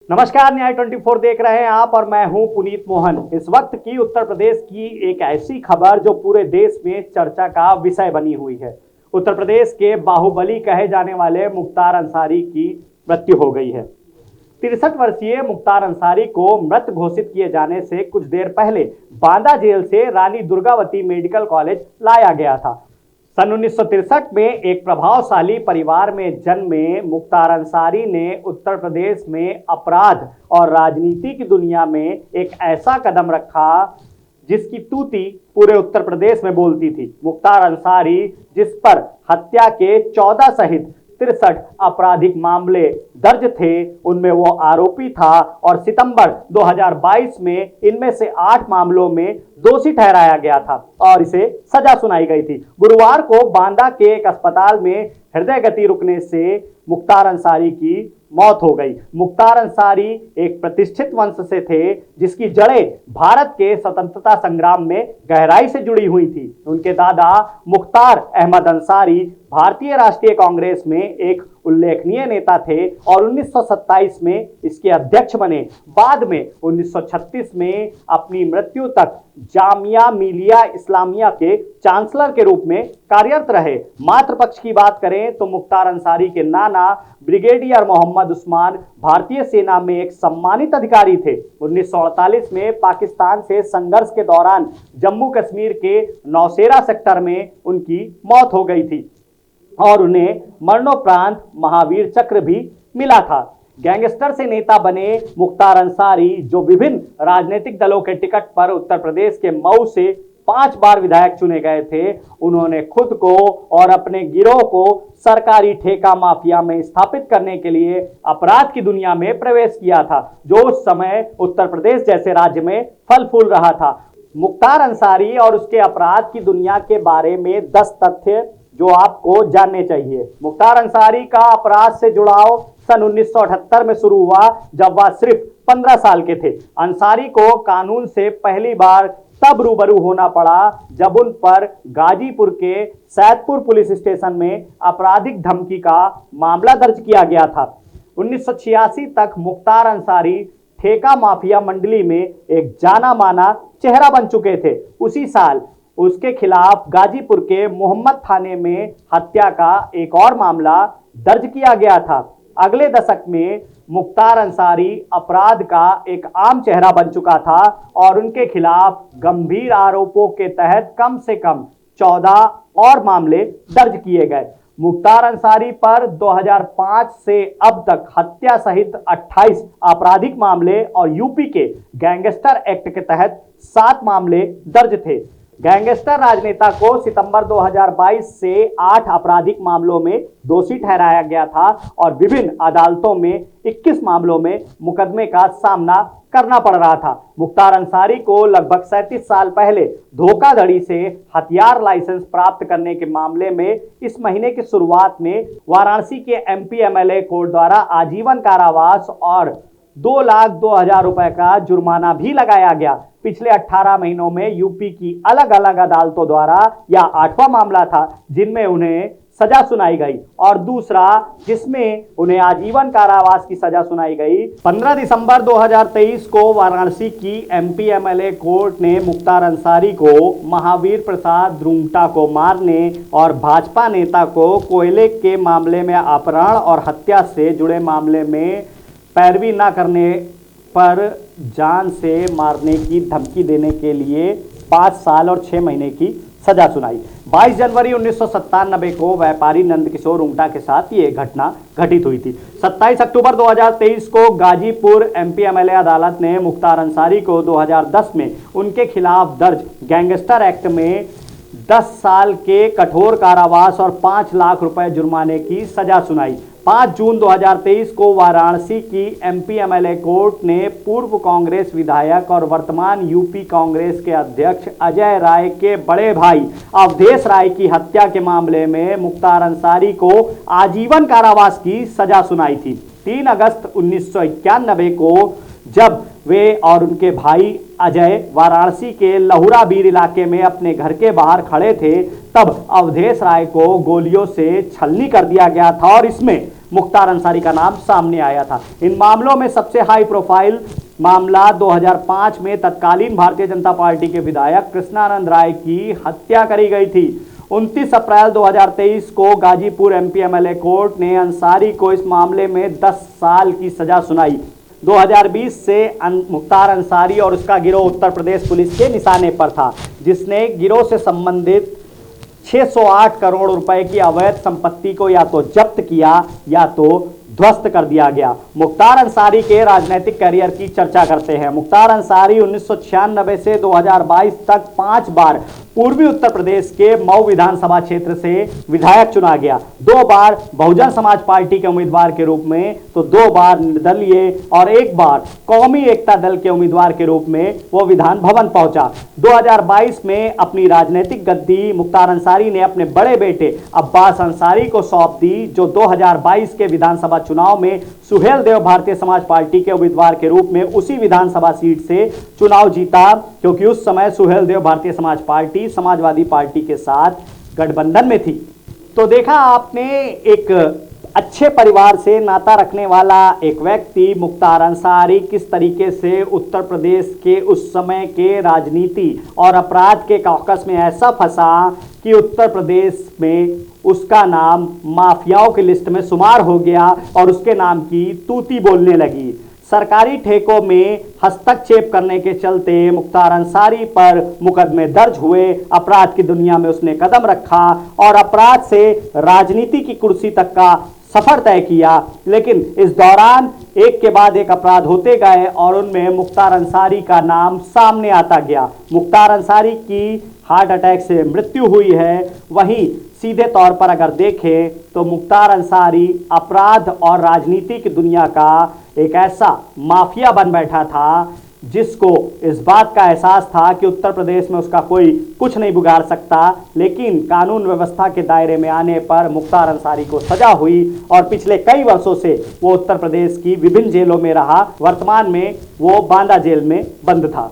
नमस्कार, न्याय 24 देख रहे हैं आप और मैं हूं पुनीत मोहन। इस वक्त की उत्तर प्रदेश की एक ऐसी खबर जो पूरे देश में चर्चा का विषय बनी हुई है। उत्तर प्रदेश के बाहुबली कहे जाने वाले मुख्तार अंसारी की मृत्यु हो गई है। 63 वर्षीय मुख्तार अंसारी को मृत घोषित किए जाने से कुछ देर पहले बांदा जेल से रानी दुर्गावती मेडिकल कॉलेज लाया गया था। सन 1963 में एक प्रभावशाली परिवार में जन्मे मुख्तार अंसारी ने उत्तर प्रदेश में अपराध और राजनीति की दुनिया में एक ऐसा कदम रखा जिसकी तूती पूरे उत्तर प्रदेश में बोलती थी। मुख्तार अंसारी, जिस पर हत्या के 14 सहित 63 आपराधिक मामले दर्ज थे, उनमें वो आरोपी था और सितंबर 2022 में इनमें से 8 मामलों में दोषी ठहराया गया था और इसे सजा सुनाई गई थी। गुरुवार को बांदा के एक अस्पताल में हृदय गति रुकने से मुख्तार अंसारी की मौत हो गई। मुख्तार अंसारी एक प्रतिष्ठित वंश से थे जिसकी जड़ें भारत के स्वतंत्रता संग्राम में गहराई से जुड़ी हुई थी। उनके दादा मुख्तार अहमद अंसारी भारतीय राष्ट्रीय कांग्रेस में एक उल्लेखनीय नेता थे और 1927 में इसके अध्यक्ष बने। बाद में 1936 में अपनी मृत्यु तक जामिया मिलिया इस्लामिया के चांसलर के रूप में कार्यरत रहे। मातृपक्ष की बात करें तो मुख्तार अंसारी के नाना ब्रिगेडियर मोहम्मद उस्मान भारतीय सेना में एक सम्मानित अधिकारी थे। 1948 में पाकिस्तान से संघर्ष के दौरान जम्मू कश्मीर के नौशेरा सेक्टर में उनकी मौत हो गई थी और उन्हें मरणोपरांत महावीर चक्र भी मिला था। गैंगस्टर से नेता बने मुख्तार अंसारी, जो विभिन्न राजनीतिक दलों के टिकट पर उत्तर प्रदेश के मऊ से 5 बार विधायक चुने गए थे, उन्होंने खुद को और अपने गिरोह को सरकारी ठेका माफिया में स्थापित करने के लिए अपराध की दुनिया में प्रवेश किया था, जो उस समय उत्तर प्रदेश जैसे राज्य में फल फूल रहा था। मुख्तार अंसारी और उसके अपराध की दुनिया के बारे में 10 तथ्य जो आपको जानने चाहिए। मुख्तार अंसारी का अपराध से जुड़ाव सन 1978 में शुरू हुआ, जब वह सिर्फ 15 साल के थे। अंसारी को कानून से पहली बार तब रूबरू होना पड़ा जब उन पर गाजीपुर के सैदपुर पुलिस स्टेशन में आपराधिक धमकी का मामला दर्ज किया गया था। 1986 तक मुख्तार अंसारी ठेका माफिया मंडली में एक जाना माना चेहरा बन चुके थे। उसी साल उसके खिलाफ गाजीपुर के मोहम्मद थाने में हत्या का एक और मामला दर्ज किया गया था। अगले दशक में मुख्तार अंसारी अपराध का एक आम चेहरा बन चुका था और उनके खिलाफ गंभीर आरोपों के तहत कम से कम 14 और मामले दर्ज किए गए। मुख्तार अंसारी पर 2005 से अब तक हत्या सहित 28 आपराधिक मामले और यूपी के गैंगस्टर एक्ट के तहत 7 मामले दर्ज थे। गैंगस्टर राजनेता को सितंबर 2022 से 8 आपराधिक मामलों में दोषी ठहराया गया था और विभिन्न अदालतों में 21 मामलों में मुकदमे का सामना करना पड़ रहा था। मुख्तार अंसारी को लगभग 37 साल पहले धोखाधड़ी से हथियार लाइसेंस प्राप्त करने के मामले में इस महीने की शुरुआत में वाराणसी के एमपी एमएलए कोर्ट द्वारा आजीवन कारावास और 2,02,000 रुपए का जुर्माना भी लगाया गया। पिछले 18 महीनों में यूपी की अलग अलग अदालतों द्वारा यह 8वां मामला था जिनमें उन्हें सजा सुनाई गई और दूसरा जिसमें उन्हें आजीवन कारावास की सजा सुनाई गई। 15 दिसंबर 2023 को वाराणसी की एमपी एमएलए कोर्ट ने मुख्तार अंसारी को महावीर प्रसाद रुंगटा को मारने और भाजपा नेता को कोयले के मामले में अपहरण और हत्या से जुड़े मामले में पैरवी न करने पर जान से मारने की धमकी देने के लिए 5 साल और 6 महीने की सजा सुनाई। 22 जनवरी 1997 को व्यापारी नंदकिशोर रुंगटा के साथ ये घटना घटित हुई थी। 27 अक्टूबर 2023 को गाजीपुर एमपी एमएलए अदालत ने मुख्तार अंसारी को 2010 में उनके खिलाफ दर्ज गैंगस्टर एक्ट में 10 साल के कठोर कारावास और 5 लाख रुपए जुर्माने की सजा सुनाई। 5 जून 2023 को वाराणसी की एमपी एमएलए कोर्ट ने पूर्व कांग्रेस विधायक और वर्तमान यूपी कांग्रेस के अध्यक्ष अजय राय के बड़े भाई अवधेश राय की हत्या के मामले में मुख्तार अंसारी को आजीवन कारावास की सजा सुनाई थी। 3 अगस्त 1991 को जब वे और उनके भाई अजय वाराणसी के लहुरा बीर इलाके में अपने घर के बाहर खड़े थे, तब अवधेश राय को गोलियों से छलनी कर दिया गया था और इसमें मुख्तार अंसारी का नाम सामने आया था। इन मामलों में सबसे हाई प्रोफाइल मामला 2005 में तत्कालीन भारतीय जनता पार्टी के विधायक कृष्णानंद राय की हत्या करी गई थी। 29 अप्रैल 2023 को गाजीपुर एमपी एमएलए कोर्ट ने अंसारी को इस मामले में 10 साल की सजा सुनाई। 2020 से मुख्तार अंसारी और उसका गिरोह उत्तर प्रदेश पुलिस के निशाने पर था, जिसने गिरोह से संबंधित 608 करोड़ रुपए की अवैध संपत्ति को या तो जब्त किया या तो ध्वस्त कर दिया गया। मुख्तार अंसारी के राजनीतिक करियर की चर्चा करते हैं। मुख्तार अंसारी 1996 से 2022 तक 5 बार पूर्वी उत्तर प्रदेश के मऊ विधानसभा क्षेत्र से विधायक चुना गया। 2 बार बहुजन समाज पार्टी के उम्मीदवार के रूप में, तो 2 बार निर्दलीय और 1 बार कौमी एकता दल के उम्मीदवार के रूप में वो विधान भवन पहुंचा। 2022 में अपनी राजनीतिक गद्दी मुख्तार अंसारी ने अपने बड़े बेटे अब्बास अंसारी को सौंप दी, जो 2022 के विधानसभा चुनाव में सुहेल देव भारतीय समाज पार्टी के उम्मीदवार के रूप में उसी विधानसभा सीट से चुनाव जीता, क्योंकि उस समय सुहेल देव भारतीय समाज पार्टी समाजवादी पार्टी के साथ गठबंधन में थी। तो देखा आपने, एक अच्छे परिवार से नाता रखने वाला एक व्यक्ति मुख्तार अंसारी किस तरीके से उत्तर प्रदेश के उस समय के राजनीति और अपराध के कॉकस में ऐसा फंसा कि उत्तर प्रदेश में उसका नाम माफियाओं की लिस्ट में शुमार हो गया और उसके नाम की तूती बोलने लगी। सरकारी ठेकों में हस्तक्षेप करने के चलते मुख्तार अंसारी पर मुकदमे दर्ज हुए। अपराध की दुनिया में उसने कदम रखा और अपराध से राजनीति की कुर्सी तक का सफर तय किया, लेकिन इस दौरान एक के बाद एक अपराध होते गए और उनमें मुख्तार अंसारी का नाम सामने आता गया। मुख्तार अंसारी की हार्ट अटैक से मृत्यु हुई है। वहीं सीधे तौर पर अगर देखें तो मुख्तार अंसारी अपराध और राजनीति की दुनिया का एक ऐसा माफिया बन बैठा था जिसको इस बात का एहसास था कि उत्तर प्रदेश में उसका कोई कुछ नहीं बिगाड़ सकता, लेकिन कानून व्यवस्था के दायरे में आने पर मुख्तार अंसारी को सजा हुई और पिछले कई वर्षों से वो उत्तर प्रदेश की विभिन्न जेलों में रहा। वर्तमान में वो बांदा जेल में बंद था।